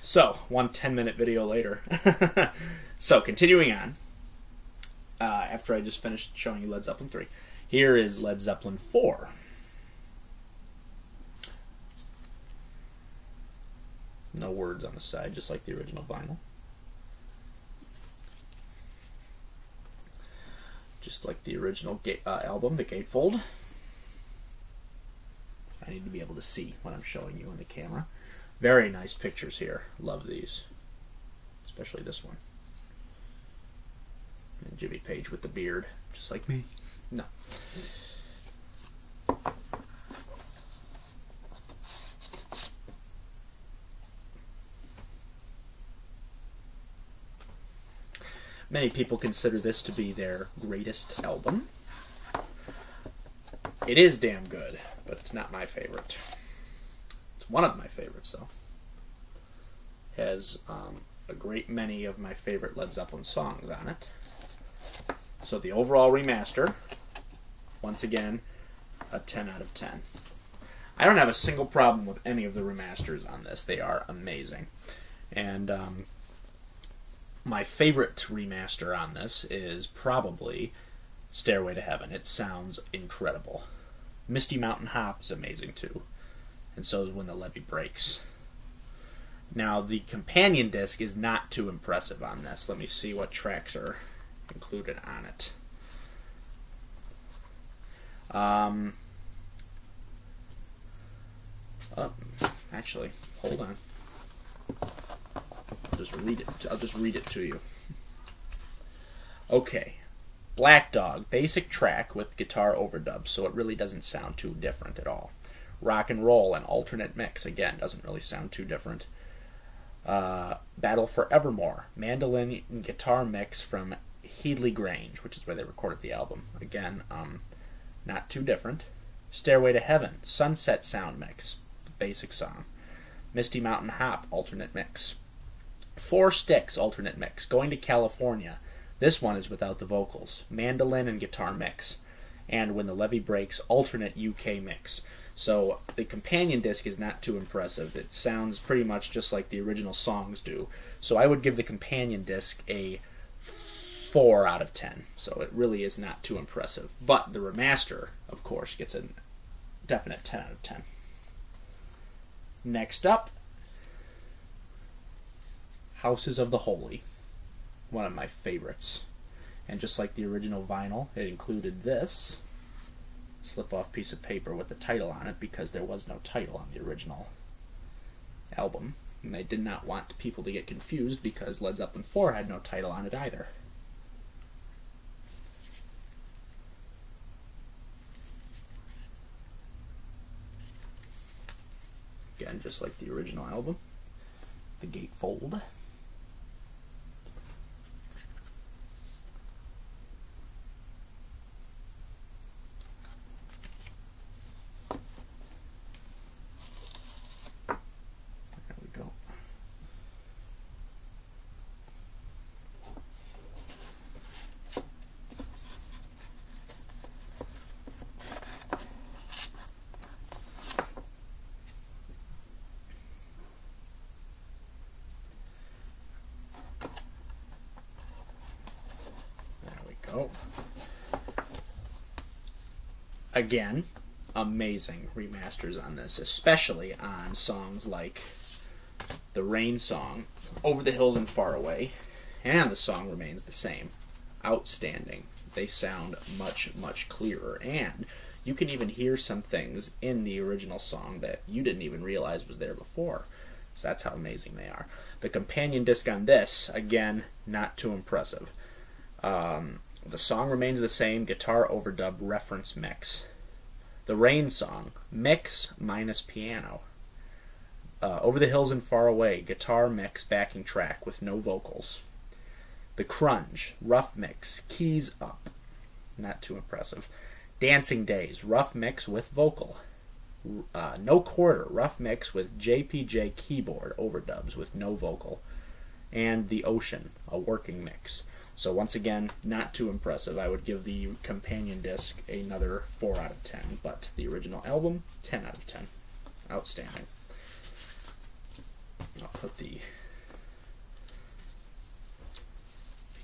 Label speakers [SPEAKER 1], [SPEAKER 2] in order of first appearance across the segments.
[SPEAKER 1] So, one 10-minute video later. So, continuing on. After I just finished showing you Led Zeppelin 3. Here is Led Zeppelin 4. No words on the side, just like the original vinyl. Just like the original album, the gatefold. I need to be able to see what I'm showing you in the camera. Very nice pictures here. Love these. Especially this one. And Jimmy Page with the beard, just like me. No. Many people consider this to be their greatest album. It is damn good, but it's not my favorite. It's one of my favorites, though. It has a great many of my favorite Led Zeppelin songs on it. So the overall remaster, once again, a 10 out of 10. I don't have a single problem with any of the remasters on this. They are amazing. And my favorite remaster on this is probably Stairway to Heaven. It sounds incredible. Misty Mountain Hop is amazing too. And so is When the Levee Breaks. Now, the companion disc is not too impressive on this. Let me see what tracks are included on it. Actually, hold on. I'll just read it to you. Okay. Black Dog, basic track with guitar overdub, so it really doesn't sound too different at all. Rock and Roll, an alternate mix, again, doesn't really sound too different. Battle for Evermore, mandolin and guitar mix from Headley Grange, which is where they recorded the album. Again, not too different. Stairway to Heaven, Sunset Sound mix, basic song. Misty Mountain Hop, alternate mix. Four Sticks, alternate mix. Going to California, this one is without the vocals. Mandolin and guitar mix. And When the Levee Breaks, alternate UK mix. So the companion disc is not too impressive. It sounds pretty much just like the original songs do. So I would give the companion disc a 4 out of 10. So it really is not too impressive. But the remaster, of course, gets a definite 10 out of 10. Next up, Houses of the Holy. One of my favorites. And just like the original vinyl, it included this slip-off piece of paper with the title on it because there was no title on the original album. And they did not want people to get confused because Led Zeppelin 4 had no title on it either. Again, just like the original album, the gatefold. Oh. Again, amazing remasters on this, especially on songs like the Rain song, Over the Hills and Far Away, and the song remains the same. Outstanding. They sound much, much clearer, and you can even hear some things in the original song that you didn't even realize was there before. So that's how amazing they are. The companion disc on this, again, not too impressive. The song remains the same, guitar overdub reference mix. The Rain song, mix minus piano. Over the Hills and Far Away, guitar mix backing track with no vocals. The Crunge, rough mix, keys up. Not too impressive. Dancing Days, rough mix with vocal. No Quarter, rough mix with JPJ keyboard overdubs with no vocal. And The Ocean, a working mix. So once again, not too impressive. I would give the companion disc another 4 out of 10, but the original album, 10 out of 10. Outstanding. I'll put the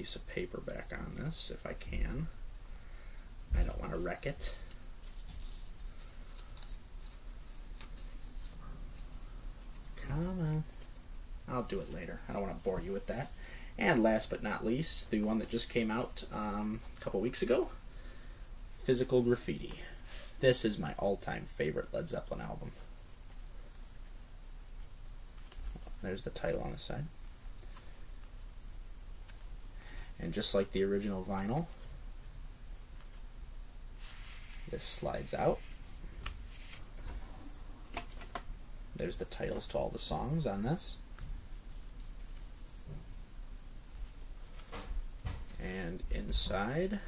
[SPEAKER 1] piece of paper back on this if I can. I don't want to wreck it. Come on. I'll do it later. I don't want to bore you with that. And last but not least, the one that just came out a couple weeks ago, Physical Graffiti. This is my all-time favorite Led Zeppelin album. There's the title on the side. And just like the original vinyl, this slides out. There's the titles to all the songs on this. And inside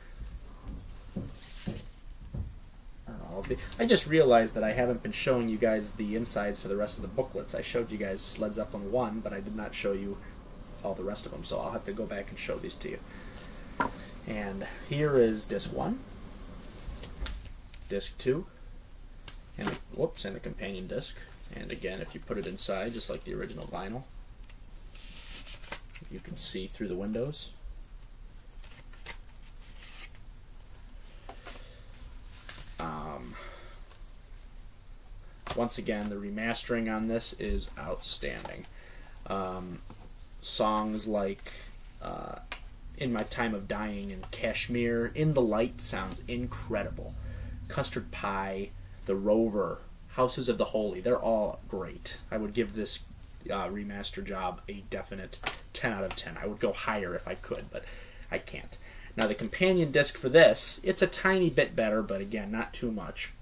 [SPEAKER 1] are all of the... I just realized that I haven't been showing you guys the insides to the rest of the booklets. I showed you guys Led Zeppelin I, but I did not show you all the rest of them, so I'll have to go back and show these to you. And here is disc 1, disc 2, and and the companion disc. And again, if you put it inside, just like the original vinyl, you can see through the windows. Once again, the remastering on this is outstanding. Songs like In My Time of Dying and Kashmir, In the Light sounds incredible. Custard Pie, The Rover, Houses of the Holy, they're all great. I would give this remaster job a definite 10 out of 10. I would go higher if I could, but I can't. Now the companion disc for this, it's a tiny bit better, but again, not too much.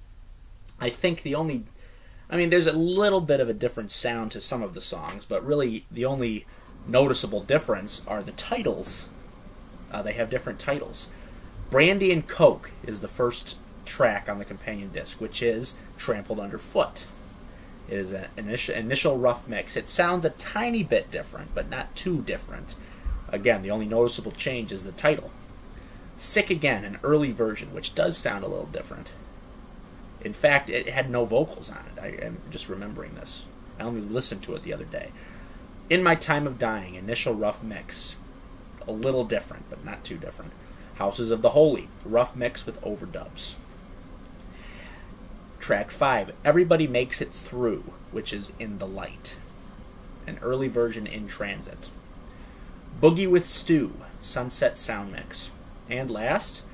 [SPEAKER 1] I think there's a little bit of a different sound to some of the songs, but really the only noticeable difference are the titles. They have different titles. Brandy and Coke is the first track on the companion disc, which is Trampled Underfoot. It is an initial rough mix. It sounds a tiny bit different, but not too different. Again, the only noticeable change is the title. Sick Again, an early version, which does sound a little different. In fact, it had no vocals on it. I am just remembering this. I only listened to it the other day. In My Time of Dying, initial rough mix. A little different, but not too different. Houses of the Holy, rough mix with overdubs. Track 5, Everybody Makes It Through, which is In the Light. An early version in transit. Boogie with Stew, Sunset Sound Mix. And last,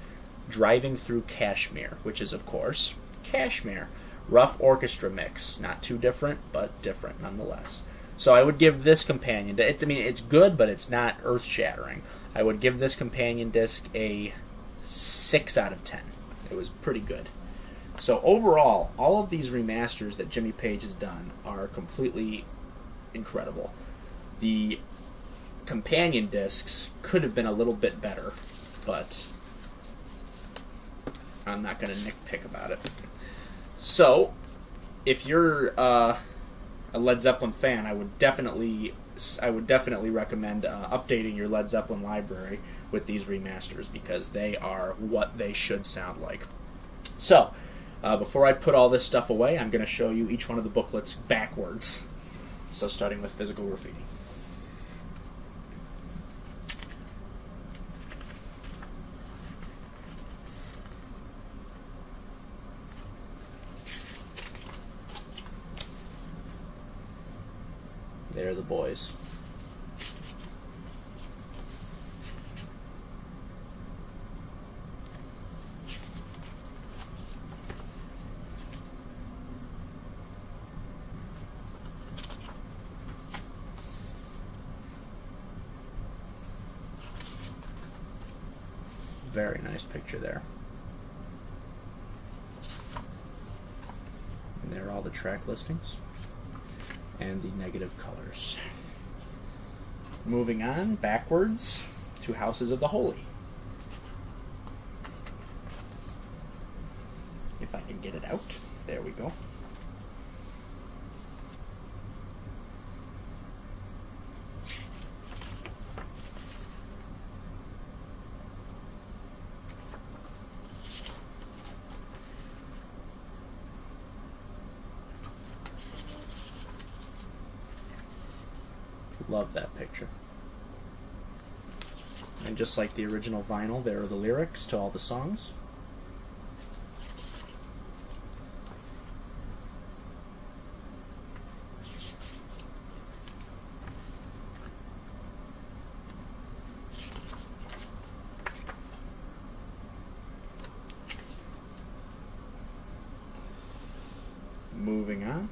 [SPEAKER 1] Driving Through Kashmir, which is, of course, Kashmir. Rough orchestra mix. Not too different, but different nonetheless. So I would give this companion... it's good, but it's not earth-shattering. I would give this companion disc a 6 out of 10. It was pretty good. So overall, all of these remasters that Jimmy Page has done are completely incredible. The companion discs could have been a little bit better, but I'm not going to nitpick about it. So, if you're a Led Zeppelin fan, I would definitely recommend updating your Led Zeppelin library with these remasters, because they are what they should sound like. So, before I put all this stuff away, I'm going to show you each one of the booklets backwards. So starting with Physical Graffiti. There are the boys. Very nice picture there. And there are all the track listings and the negative colors. Moving on backwards to Houses of the Holy. If I can get it out. There we go. Love that picture. And just like the original vinyl, there are the lyrics to all the songs. Moving on.